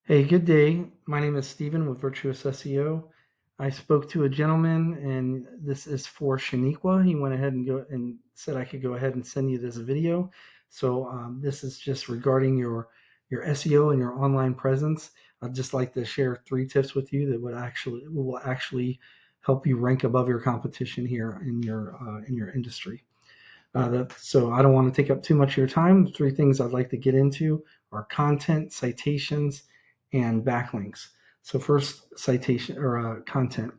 Hey, good day. My name is Stephen with Virtuous SEO. I spoke to a gentleman, and this is for Shaniqua. He went ahead and said I could go ahead and send you this video. This is just regarding your SEO and your online presence. I'd just like to share 3 tips with you that will actually help you rank above your competition here in your industry. So I don't want to take up too much of your time. The 3 things I'd like to get into are content, citations, and backlinks. So first, citation or content.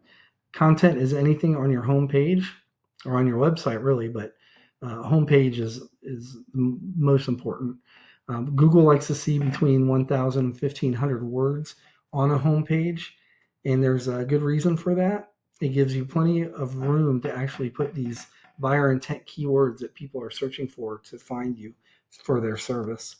Content is anything on your homepage or on your website, really, but homepage is most important. Google likes to see between 1,000 and 1,500 words on a homepage, and there's a good reason for that. It gives you plenty of room to actually put these buyer intent keywords that people are searching for to find you for their service.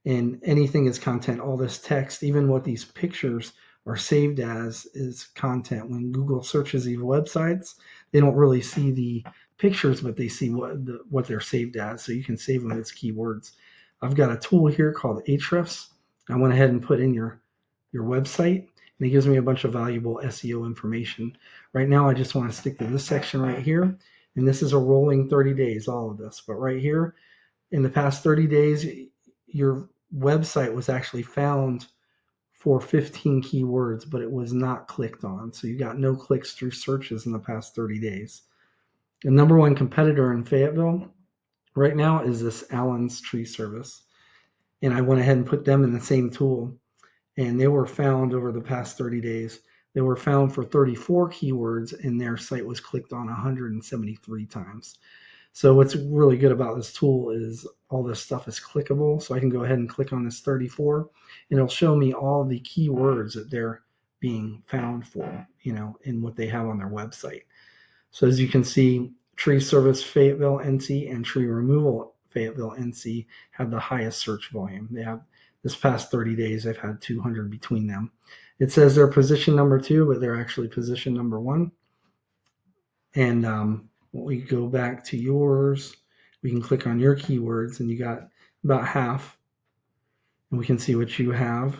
And anything is content. All this text, even what these pictures are saved as, is content. When Google searches these websites, they don't really see the pictures, but they see what they're saved as. So you can save them as keywords. I've got a tool here called Ahrefs. I went ahead and put in your website, and it gives me a bunch of valuable SEO information. Right now, I just want to stick to this section right here, and this is a rolling 30 days, all of this. But right here, in the past 30 days, your website was actually found for 15 keywords, but it was not clicked on. So you got no clicks through searches in the past 30 days. The number one competitor in Fayetteville right now is this Allen's Tree Service. And I went ahead and put them in the same tool. And they were found over the past 30 days. They were found for 34 keywords, and their site was clicked on 173 times. So what's really good about this tool is all this stuff is clickable. So I can go ahead and click on this 34, and it'll show me all the keywords that they're being found for, in what they have on their website. So as you can see, tree service Fayetteville, NC, and tree removal Fayetteville, NC have the highest search volume. They have this past 30 days, they've had 200 between them. It says they're position number 2, but they're actually position number 1. And we go back to yours. We can click on your keywords, and you got about half. And we can see what you have.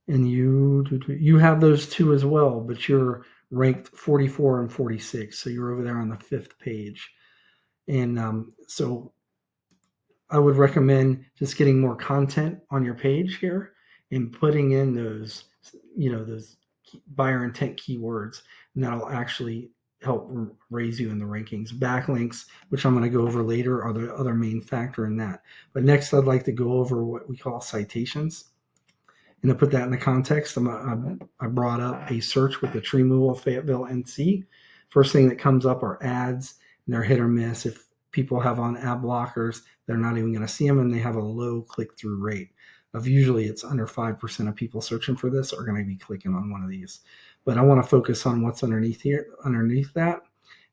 And you have those 2 as well, but you're ranked 44 and 46. So you're over there on the 5th page. And so I would recommend just getting more content on your page here and putting in those buyer intent keywords, and that'll actually help raise you in the rankings. Backlinks, which I'm going to go over later, are the other main factor in that. But next, I'd like to go over what we call citations. And to put that in the context, I brought up a search with the tree removal Fayetteville, NC. First thing that comes up are ads, and they're hit or miss. If people have on ad blockers, they're not even going to see them, and they have a low click-through rate of usually it's under 5% of people searching for this are going to be clicking on one of these. But I want to focus on what's underneath that,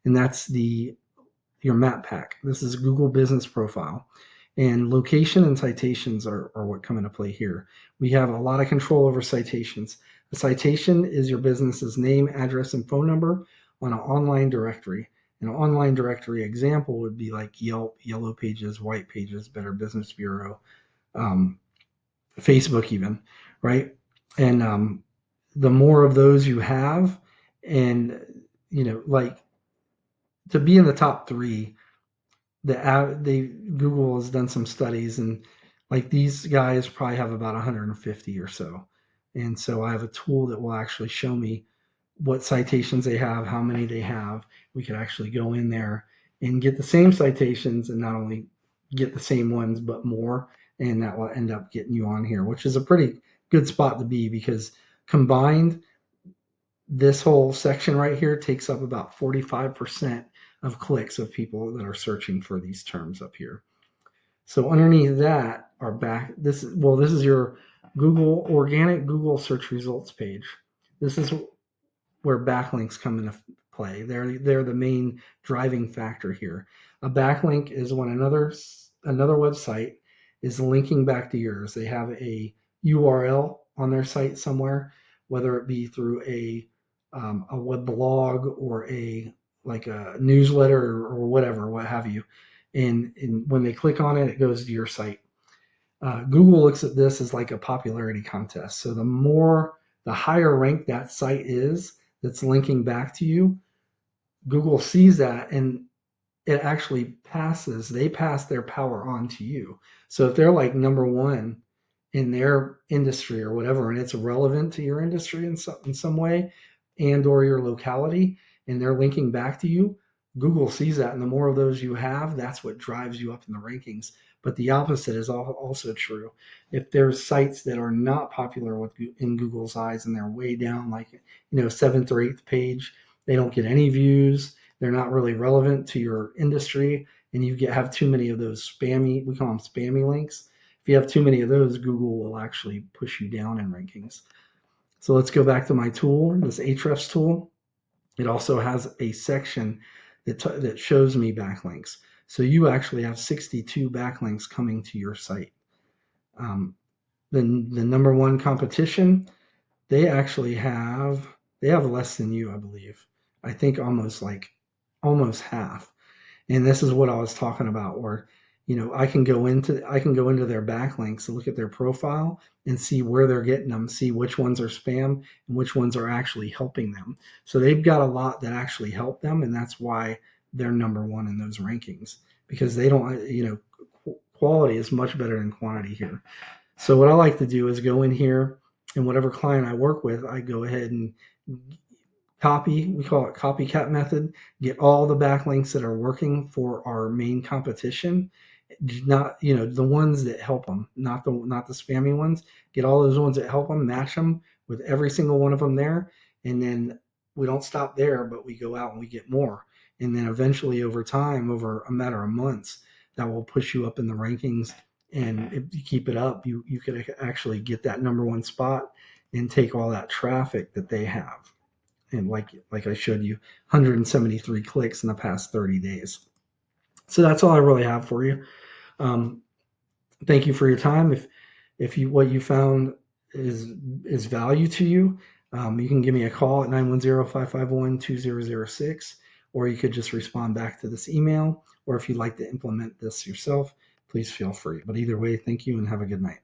and that's your map pack. This is Google Business Profile. And location and citations are what come into play here. We have a lot of control over citations. A citation is your business's name, address, and phone number on an online directory. An online directory example would be like Yelp, Yellow Pages, White Pages, Better Business Bureau, um, Facebook, even, right? And the more of those you have, and like to be in the top 3, Google has done some studies, and like these guys probably have about 150 or so. And so I have a tool that will actually show me what citations they have, how many they have. We could actually go in there and get the same citations, and not only get the same ones but more, and that will end up getting you on here, which is a pretty good spot to be, because combined, this whole section right here takes up about 45% of clicks of people that are searching for these terms up here. So underneath that are this is your organic Google search results page. This is where backlinks come into play. They're the main driving factor here. A backlink is when another website is linking back to yours. They have a URL on their site somewhere, whether it be through a web blog or like a newsletter or whatever, what have you. And when they click on it, it goes to your site. Google looks at this as like a popularity contest. So the higher ranked that site is that's linking back to you, Google sees that and it actually they pass their power on to you. So if they're like number one in their industry or whatever, and it's relevant to your industry in some way and or your locality, and they're linking back to you, Google sees that. And the more of those you have, that's what drives you up in the rankings. But the opposite is also true. If there's sites that are not popular in Google's eyes and they're way down, like, seventh or eighth page, they don't get any views, they're not really relevant to your industry, and have too many of those spammy, we call them spammy links. If you have too many of those, Google will actually push you down in rankings. So let's go back to my tool, this Ahrefs tool. It also has a section that shows me backlinks. So you actually have 62 backlinks coming to your site. The number one competition, they actually have less than you, I believe. I think almost half. And this is what I was talking about, where I can go into their backlinks and look at their profile and see where they're getting them, see which ones are spam and which ones are actually helping them. So they've got a lot that actually help them, and that's why they're number one in those rankings, because they don't, quality is much better than quantity here. So what I like to do is go in here, and whatever client I work with, I go ahead and we call it copycat method, get all the backlinks that are working for our main competition, not, the ones that help them, not the spammy ones. Get all those ones that help them, match them with every single one of them there. And then we don't stop there, but we go out and we get more. And then eventually over time, over a matter of months, that will push you up in the rankings. And if you keep it up, you could actually get that number one spot and take all that traffic that they have. And like I showed you, 173 clicks in the past 30 days. So that's all I really have for you. Um, Thank you for your time. If what you found is value to you, you can give me a call at 910-551-2006, or you could just respond back to this email. Or if you'd like to implement this yourself, please feel free. But either way, thank you and have a good night.